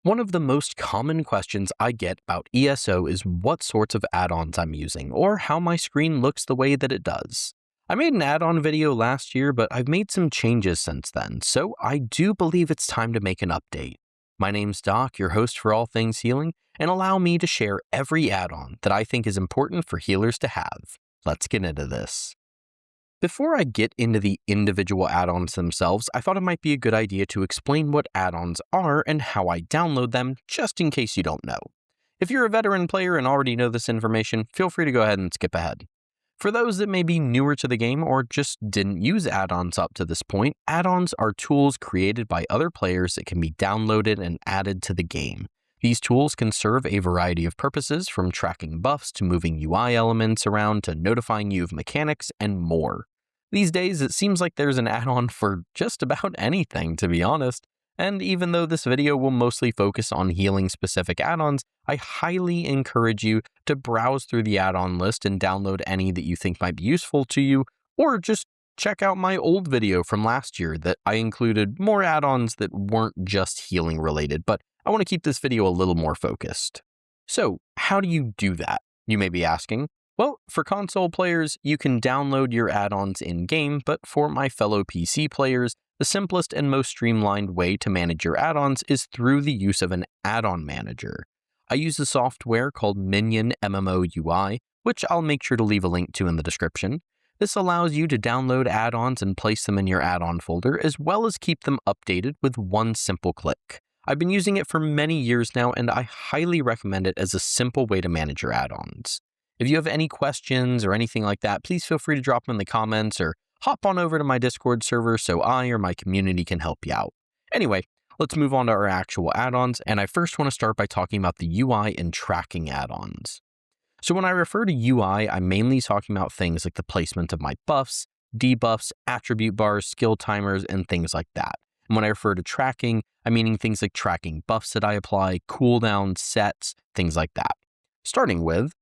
One of the most common questions I get about ESO is what sorts of add-ons I'm using, or how my screen looks the way that it does. I made an add-on video last year, but I've made some changes since then, so I do believe it's time to make an update. My name's Doc, your host for all things healing, and allow me to share every add-on that I think is important for healers to have. Let's get into this. Before I get into the individual add-ons themselves, I thought it might be a good idea to explain what add-ons are and how I download them, just in case you don't know. If you're a veteran player and already know this information, feel free to go ahead and skip ahead. For those that may be newer to the game or just didn't use add-ons up to this point, add-ons are tools created by other players that can be downloaded and added to the game. These tools can serve a variety of purposes, from tracking buffs to moving UI elements around to notifying you of mechanics and more. These days, it seems like there's an add-on for just about anything, to be honest. And even though this video will mostly focus on healing-specific add-ons, I highly encourage you to browse through the add-on list and download any that you think might be useful to you, or just check out my old video from last year that I included more add-ons that weren't just healing related, but I want to keep this video a little more focused. So, how do you do that? You may be asking. Well, for console players, you can download your add-ons in-game, but for my fellow PC players, the simplest and most streamlined way to manage your add-ons is through the use of an add-on manager. I use a software called Minion MMO UI, which I'll make sure to leave a link to in the description. This allows you to download add-ons and place them in your add-on folder, as well as keep them updated with one simple click. I've been using it for many years now, and I highly recommend it as a simple way to manage your add-ons. If you have any questions or anything like that, please feel free to drop them in the comments or hop on over to my Discord server so I or my community can help you out. Anyway, let's move on to our actual add-ons, and I first want to start by talking about the UI and tracking add-ons. So when I refer to UI, I'm mainly talking about things like the placement of my buffs, debuffs, attribute bars, skill timers, and things like that. And when I refer to tracking, I'm meaning things like tracking buffs that I apply, cooldowns, sets, things like that. Starting with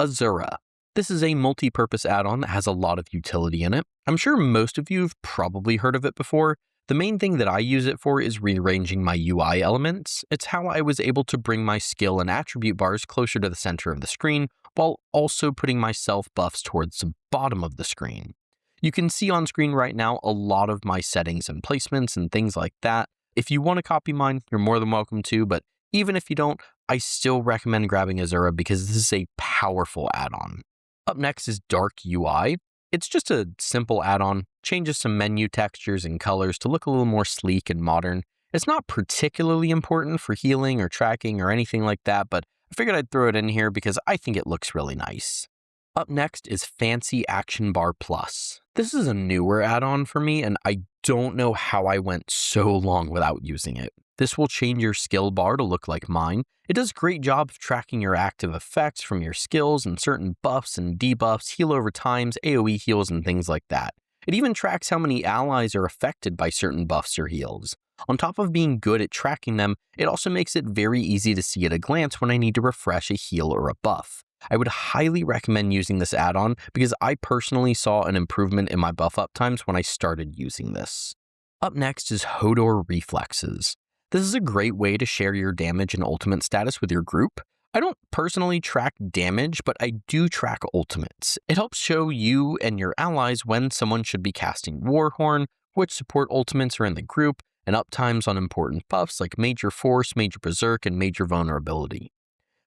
Azura. This is a multi-purpose add-on that has a lot of utility in it. I'm sure most of you have probably heard of it before. The main thing that I use it for is rearranging my UI elements. It's how I was able to bring my skill and attribute bars closer to the center of the screen, while also putting my self buffs towards the bottom of the screen. You can see on screen right now a lot of my settings and placements and things like that. If you want to copy mine, you're more than welcome to, but even if you don't, I still recommend grabbing Azura because this is a powerful add-on. Up next is Dark UI. It's just a simple add-on, changes some menu textures and colors to look a little more sleek and modern. It's not particularly important for healing or tracking or anything like that, but I figured I'd throw it in here because I think it looks really nice. Up next is Fancy Action Bar Plus. This is a newer add-on for me, and I don't know how I went so long without using it. This will change your skill bar to look like mine. It does a great job of tracking your active effects from your skills and certain buffs and debuffs, heal over times, AoE heals, and things like that. It even tracks how many allies are affected by certain buffs or heals. On top of being good at tracking them, it also makes it very easy to see at a glance when I need to refresh a heal or a buff. I would highly recommend using this add-on because I personally saw an improvement in my buff up times when I started using this. Up next is Hodor Reflexes. This is a great way to share your damage and ultimate status with your group. I don't personally track damage, but I do track ultimates. It helps show you and your allies when someone should be casting Warhorn, which support ultimates are in the group, and uptimes on important buffs like Major Force, Major Berserk, and Major Vulnerability.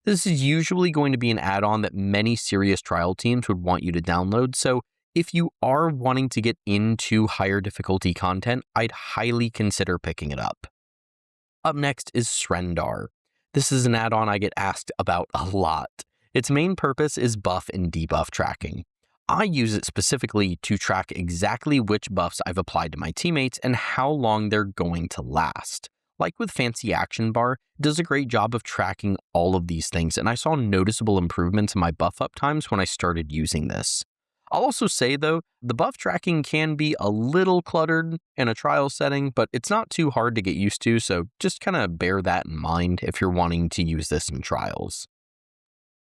This is usually going to be an add-on that many serious trial teams would want you to download, so if you are wanting to get into higher difficulty content, I'd highly consider picking it up. Up next is Srendar. This is an add-on I get asked about a lot. Its main purpose is buff and debuff tracking. I use it specifically to track exactly which buffs I've applied to my teammates and how long they're going to last. Like with Fancy Action Bar, it does a great job of tracking all of these things, and I saw noticeable improvements in my buff up times when I started using this. I'll also say though, the buff tracking can be a little cluttered in a trial setting, but it's not too hard to get used to, so just kind of bear that in mind if you're wanting to use this in trials.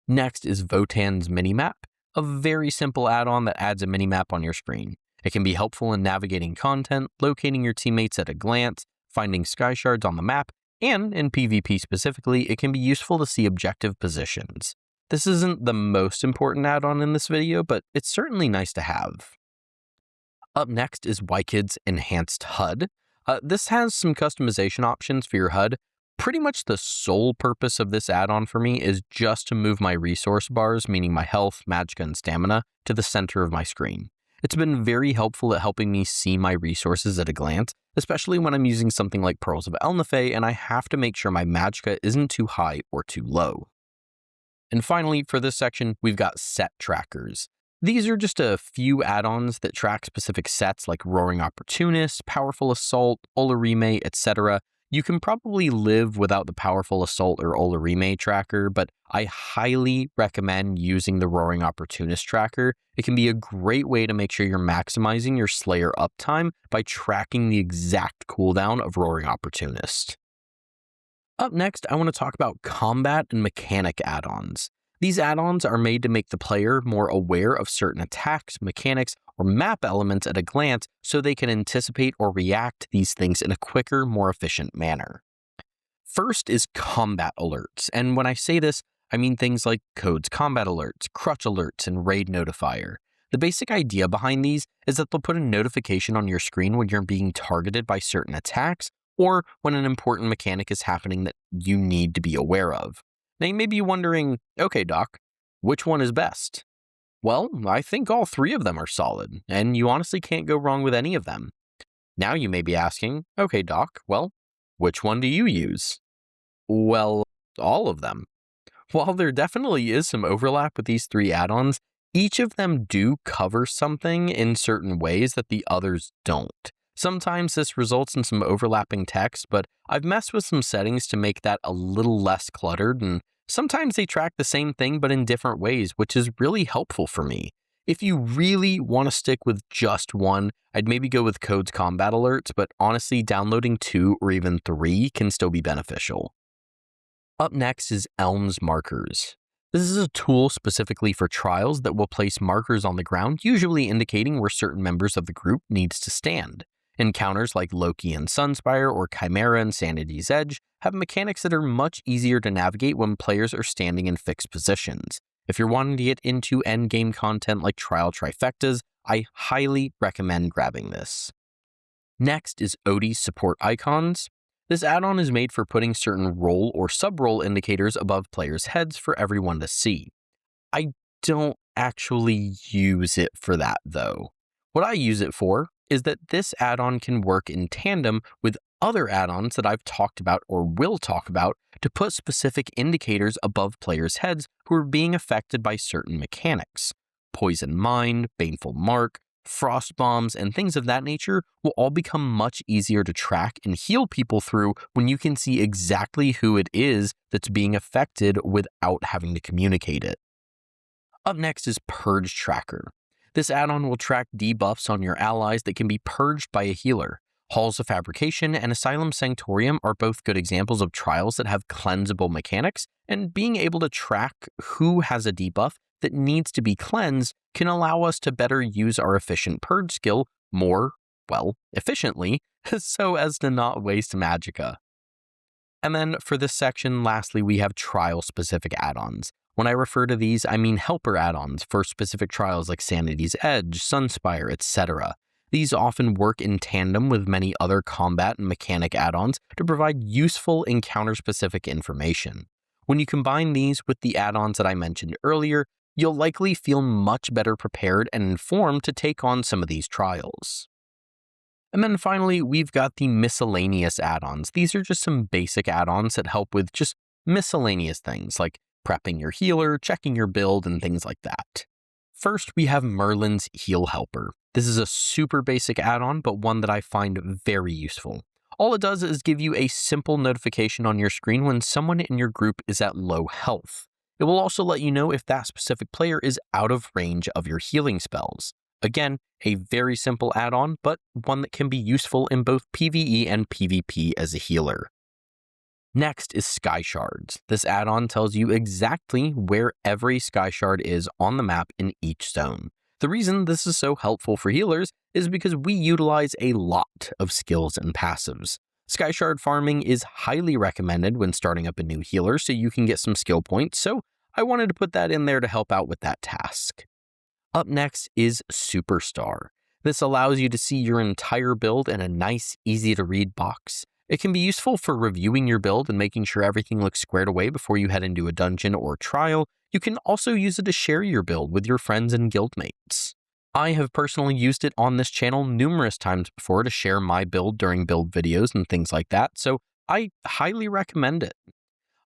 Next is Votan's Minimap, a very simple add-on that adds a minimap on your screen. It can be helpful in navigating content, locating your teammates at a glance, finding sky shards on the map, and in PvP specifically, it can be useful to see objective positions. This isn't the most important add-on in this video, but it's certainly nice to have. Up next is YKid's Enhanced HUD. This has some customization options for your HUD. Pretty much the sole purpose of this add-on for me is just to move my resource bars, meaning my health, magicka, and stamina, to the center of my screen. It's been very helpful at helping me see my resources at a glance, especially when I'm using something like Pearls of Elnathay and I have to make sure my magicka isn't too high or too low. And finally, for this section, we've got set trackers. These are just a few add-ons that track specific sets like Roaring Opportunist, Powerful Assault, Olorime, etc. You can probably live without the Powerful Assault or Olorime tracker, but I highly recommend using the Roaring Opportunist tracker. It can be a great way to make sure you're maximizing your Slayer uptime by tracking the exact cooldown of Roaring Opportunist. Up next, I want to talk about combat and mechanic add-ons. These add-ons are made to make the player more aware of certain attacks, mechanics, or map elements at a glance so they can anticipate or react to these things in a quicker, more efficient manner. First is combat alerts, and when I say this, I mean things like Code's combat alerts, crutch alerts, and raid notifier. The basic idea behind these is that they'll put a notification on your screen when you're being targeted by certain attacks or when an important mechanic is happening that you need to be aware of. Now you may be wondering, okay Doc, which one is best? Well, I think all three of them are solid, and you honestly can't go wrong with any of them. Now you may be asking, okay Doc, well, which one do you use? Well, all of them. While there definitely is some overlap with these three add-ons, each of them do cover something in certain ways that the others don't. Sometimes this results in some overlapping text, but I've messed with some settings to make that a little less cluttered, and sometimes they track the same thing but in different ways, which is really helpful for me. If you really want to stick with just one, I'd maybe go with Code's combat alerts, but honestly, downloading 2 or even 3 can still be beneficial. Up next is Elm's Markers. This is a tool specifically for trials that will place markers on the ground, usually indicating where certain members of the group needs to stand. Encounters like Loki and Sunspire or Chimera and Sanity's Edge have mechanics that are much easier to navigate when players are standing in fixed positions. If you're wanting to get into endgame content like trial trifectas, I highly recommend grabbing this. Next is Odie's support icons. This add-on is made for putting certain role or sub-role indicators above players' heads for everyone to see. I don't actually use it for that though. What I use it for is that this add-on can work in tandem with other add-ons that I've talked about or will talk about to put specific indicators above players' heads who are being affected by certain mechanics. Poison Mind, Baneful Mark, Frost Bombs, and things of that nature will all become much easier to track and heal people through when you can see exactly who it is that's being affected without having to communicate it. Up next is Purge Tracker. This add-on will track debuffs on your allies that can be purged by a healer. Halls of Fabrication and Asylum Sanctorium are both good examples of trials that have cleansable mechanics, and being able to track who has a debuff that needs to be cleansed can allow us to better use our efficient purge skill more, well, efficiently, so as to not waste magicka. And then for this section, lastly, we have trial-specific add-ons. When I refer to these, I mean helper add-ons for specific trials like Sanity's Edge, Sunspire, etc. These often work in tandem with many other combat and mechanic add-ons to provide useful encounter-specific information. When you combine these with the add-ons that I mentioned earlier, you'll likely feel much better prepared and informed to take on some of these trials. And then finally, we've got the Miscellaneous add-ons. These are just some basic add-ons that help with just miscellaneous things like prepping your healer, checking your build, and things like that. First, we have Merlin's Heal Helper. This is a super basic add-on, but one that I find very useful. All it does is give you a simple notification on your screen when someone in your group is at low health. It will also let you know if that specific player is out of range of your healing spells. Again, a very simple add-on, but one that can be useful in both PvE and PvP as a healer. Next is Sky Shards. This add-on tells you exactly where every Sky Shard is on the map in each zone. The reason this is so helpful for healers is because we utilize a lot of skills and passives. Skyshard farming is highly recommended when starting up a new healer so you can get some skill points, so I wanted to put that in there to help out with that task. Up next is Superstar. This allows you to see your entire build in a nice, easy to read box. It can be useful for reviewing your build and making sure everything looks squared away before you head into a dungeon or trial. You can also use it to share your build with your friends and guildmates. I have personally used it on this channel numerous times before to share my build during build videos and things like that, so I highly recommend it.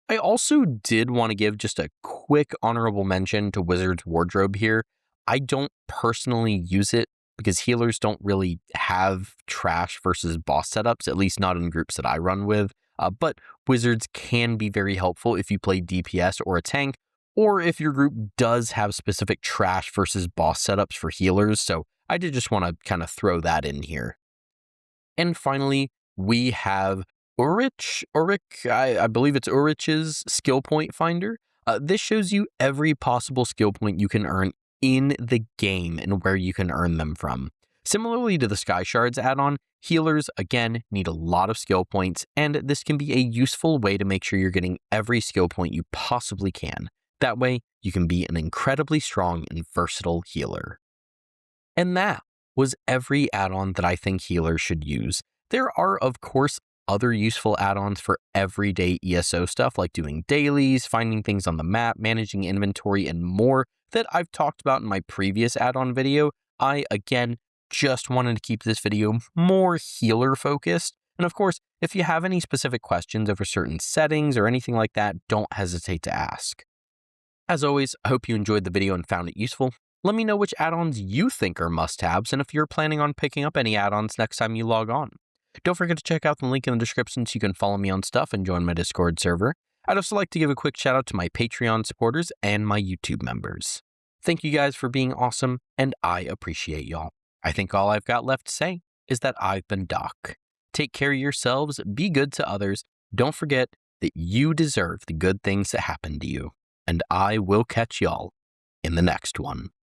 I also did want to give just a quick honorable mention to Wizard's Wardrobe here. I don't personally use it because healers don't really have trash versus boss setups, at least not in groups that I run with, but Wizards can be very helpful if you play DPS or a tank, or if your group does have specific trash versus boss setups for healers, so I did just want to kind of throw that in here. And finally, we have Ulrich, I believe it's Ulrich's Skill Point Finder. This shows you every possible skill point you can earn in the game and where you can earn them from. Similarly to the Sky Shards add-on, healers, again, need a lot of skill points, and this can be a useful way to make sure you're getting every skill point you possibly can. That way, you can be an incredibly strong and versatile healer. And that was every add-on that I think healers should use. There are, of course, other useful add-ons for everyday ESO stuff like doing dailies, finding things on the map, managing inventory, and more that I've talked about in my previous add-on video. I, again, just wanted to keep this video more healer focused. And of course, if you have any specific questions over certain settings or anything like that, don't hesitate to ask. As always, I hope you enjoyed the video and found it useful. Let me know which add-ons you think are must-haves and if you're planning on picking up any add-ons next time you log on. Don't forget to check out the link in the description so you can follow me on stuff and join my Discord server. I'd also like to give a quick shout out to my Patreon supporters and my YouTube members. Thank you guys for being awesome, and I appreciate y'all. I think all I've got left to say is that I've been Doc. Take care of yourselves, be good to others, don't forget that you deserve the good things that happen to you, and I will catch y'all in the next one.